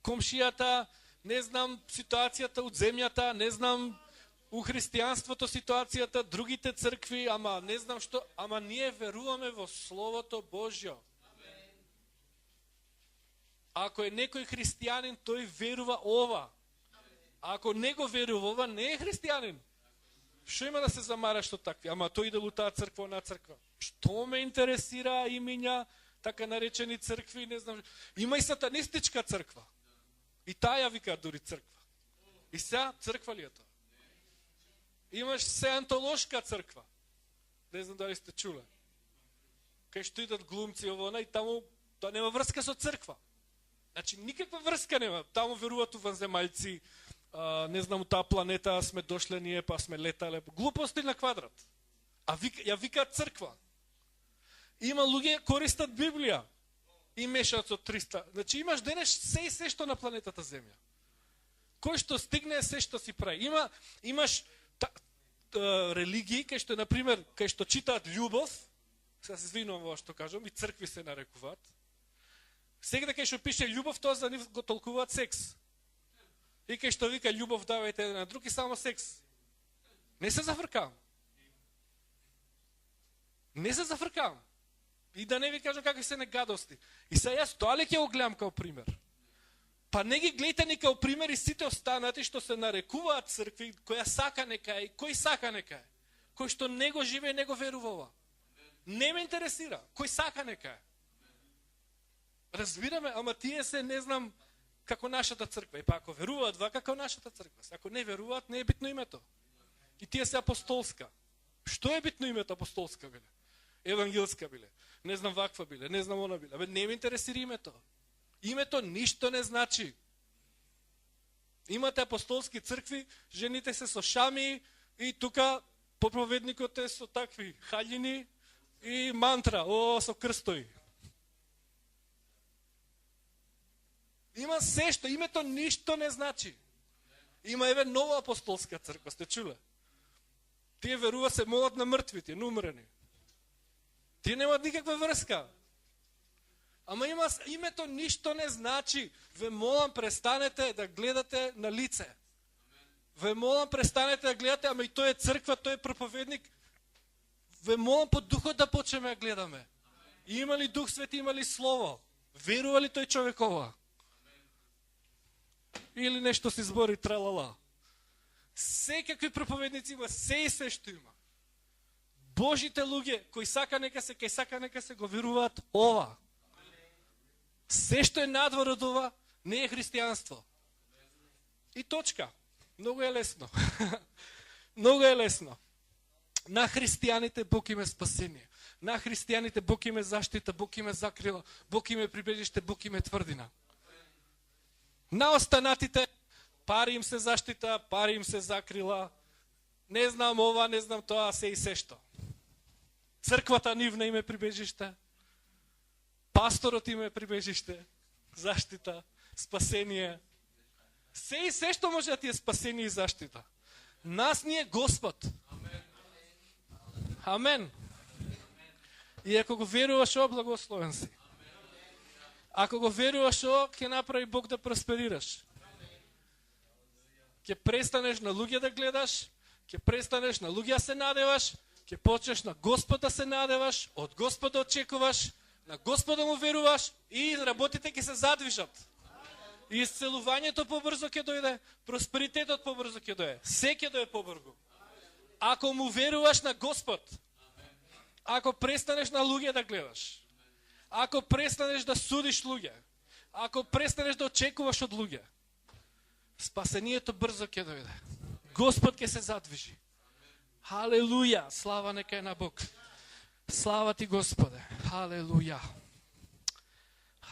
комшијата, не знам ситуацијата од земјата, не знам у христијанството ситуацијата, другите цркви, ама не знам што, ама ние веруваме во Словото Божјо. Ако е некој христијанин, тој верува ова. А ако не го верува ова, не е христијанин. Што има да се замара што такви? Ама тој иде у таа црква, на црква. Што ме интересира имиња, така наречени цркви, не знам. Има и сатанистичка црква. И таа ја вика дури црква. И сега црква ли е тоа? Имаш сеантолошка црква. Не знам дали сте чуле. Кај што идат глумци ово, и таму тоа нема врска со црква. Значи, никаква врска нема. Таму веруват ванземајци, не знам, у таа планета сме дошле ние, па сме летале. Глупости на квадрат. А ја викаат црква. Има луѓе користат Библија и мешаат со 300. Значи, имаш денеш се и се што на планетата Земја. Кој што стигне, се што си прави. Имаш религии, кај што, например, кај што читаат љубов, сега се извинувам во што кажам, и цркви се нарекуваат. Сега кај што пише љубов, тоа за нив го толкуваат секс. И кај што вика љубов давајте еден на друг и само секс. Не се зафркавам. Не се зафркавам. И да не ви кажам какви се негадости. И сега јас тоа ли ќе го гледам као пример? Па не ги гледате ни као пример и сите останати што се нарекуваат цркви, која сака нека е, кој сака нека е. Кој што не го живее, не го верува ова. Не ме интересира. Кој сака нека е. Разбираме, ама тие се, не знам, како нашата црква. И па ако веруваат вака, како нашата црква. Ако не веруваат, не е битно името. И тие се апостолска. Што е битно името апостолска биле? Евангелска биле. Не знам ваква биле, не знам она биле. Не ме интересира името. Името ништо не значи. Имате апостолски цркви, жените се со шами и тука проповедникот е со такви хаљини и мантра, со крстови. Има се што, името ништо не значи. Има еве нова апостолска црква, сте чуле? Тие верува се молат на мртвите, на умрени. Тие немаат никаква врска. Ама името ништо не значи. Ве молам, престанете да гледате на лице. Ве молам, престанете да гледате, ама и тој е црква, тој е проповедник. Ве молам по духот да почнеме да гледаме. Има ли Дух Свети, има ли Слово? Верува ли тој човек ова? Или нешто си збори тралала? Секакви проповедници има, се и се што има. Божите луѓе, кои сака нека се го веруваат ова. Се што е надвор од ова, не е христијанство. И точка. Много е лесно. Много е лесно. На христијаните Бог им е спасение. На христијаните Бог им е заштита, Бог им е закрила, Бог им е прибежиште, Бог им е тврдина. На останатите пари им се заштита, пари им се закрила, не знам ова, не знам тоа, се и се што. Црквата нивна им е прибежиште, пасторот им е прибежиште, заштита, спасение. Се и се што може да ти е спасение и заштита. Нас ни е Господ. Амен. И ако го веруваш о, благословен си. Ако го веруваш о, ќе направи Бог да просперираш. Ќе престанеш на луѓе да гледаш, ќе престанеш на луѓе да се надеваш, ќе почнеш на Господ да се надеваш, од Господ да очекуваш, на Господ да му веруваш и работите ќе се задвижат. И исцелувањето побрзо ќе дојде, просперитетот побрзо ќе дојде, се ќе дојде побрзо. Ако му веруваш на Господ, ако престанеш на луѓе да гледаш, ако престанеш да судиш луѓе, ако престанеш да очекуваш од луѓе, спасението брзо ќе дојде. Господ ќе се задвижи. Халелуја! Слава нека е на Бог. Слава ти, Господе. Халелуја.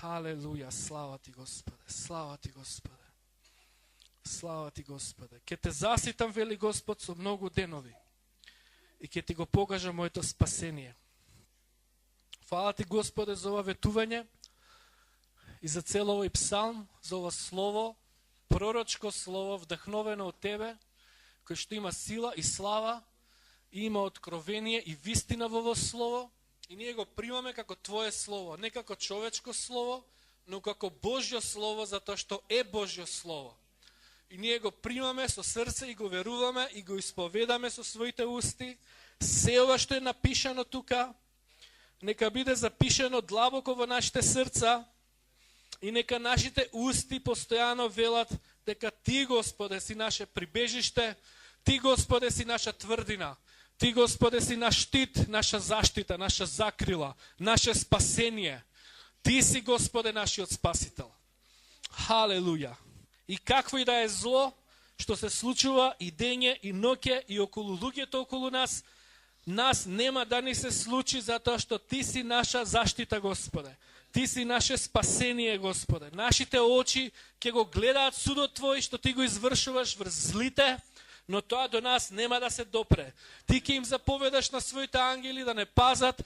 Халелуја. Слава ти, Господе. Слава ти, Господе. Слава ти, Господе. Ке те заситам, вели Господ, со многу денови. И ке ти го покажа моето спасение. Фала ти, Господе, за ова ветување и за цел овој псалм, за ова слово, пророчко слово, вдахновено од Тебе, кој што има сила и слава, и има откровение и вистина во ово слово, и ние го примаме како Твое слово, не како човечко слово, но како Божјо слово, затоа што е Божјо слово. И ние го примаме со срце и го веруваме и го исповедаме со своите усти. Се ова што е напишано тука, нека биде запишено длабоко во нашите срца и нека нашите усти постојано велат дека Ти, Господе, си наше прибежиште, Ти, Господе, си наша тврдина, Ти, Господе, си наш штит, наша заштита, наша закрила, наше спасение. Ти си, Господе, нашиот спасител. Халелуја. И какво и да е зло, што се случува и дење, и ноќе, и околу луѓето околу нас, нас нема да ни се случи, затоа што Ти си наша заштита, Господе. Ти си наше спасение, Господе. Нашите очи ќе го гледаат судот Твој, што Ти го извршуваш врз злите, но тоа до нас нема да се допре. Ти ќе им заповедаш на своите ангели да не пазат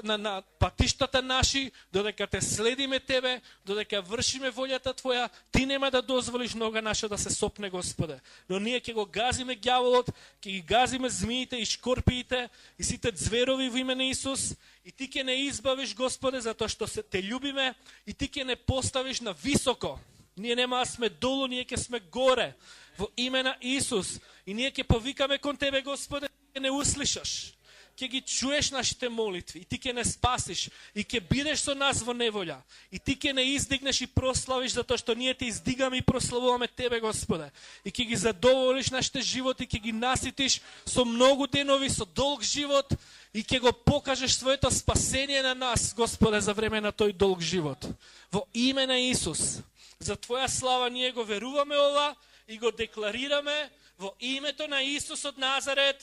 на патиштата наши, додека те следиме Тебе, додека вршиме волјата Твоја, Ти нема да дозволиш нога наша да се сопне, Господе. Но ние ќе го газиме ѓаволот, ќе ги газиме змиите и шкорпиите и сите зверови во име на Исус, и Ти ќе не избавиш, Господе, затоа што те љубиме, и Ти ќе не поставиш на високо. Ние нема да сме долу, ние ќе сме горе. Во име на Исус. И ние ќе повикаме кон Тебе, Господе, ќе не услишаш. Ќе ги чуеш нашите молитви. И Ти ќе не спасиш. И ќе бидеш со нас во неволја. И Ти ќе не издигнеш и прославиш, затоа што ние Те издигаме и прославуваме Тебе, Господе. И ќе ги задоволиш нашите животи, ќе ги наситиш со многу денови, со долг живот. И ќе го покажеш своето спасение на нас, Господе, за време на тој долг живот. Во име на Исус. За Твоја слава ние го веруваме ова и го декларираме во името на Исус од Назарет,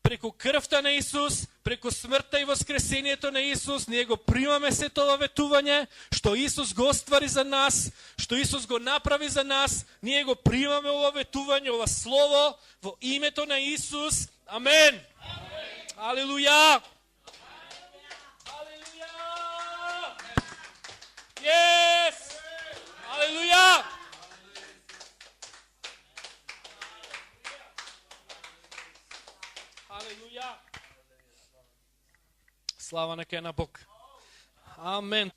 преку крвта на Исус, преку смртта и воскресението на Исус, ние го примаме сето ова ветување, што Исус го оствари за нас, што Исус го направи за нас, ние го примаме ова ветување, ова слово, во името на Исус. Амен! Алелуја! Алелуја! Yes! Алелуја! Алелуја! Слава нека е на Бог. Амен.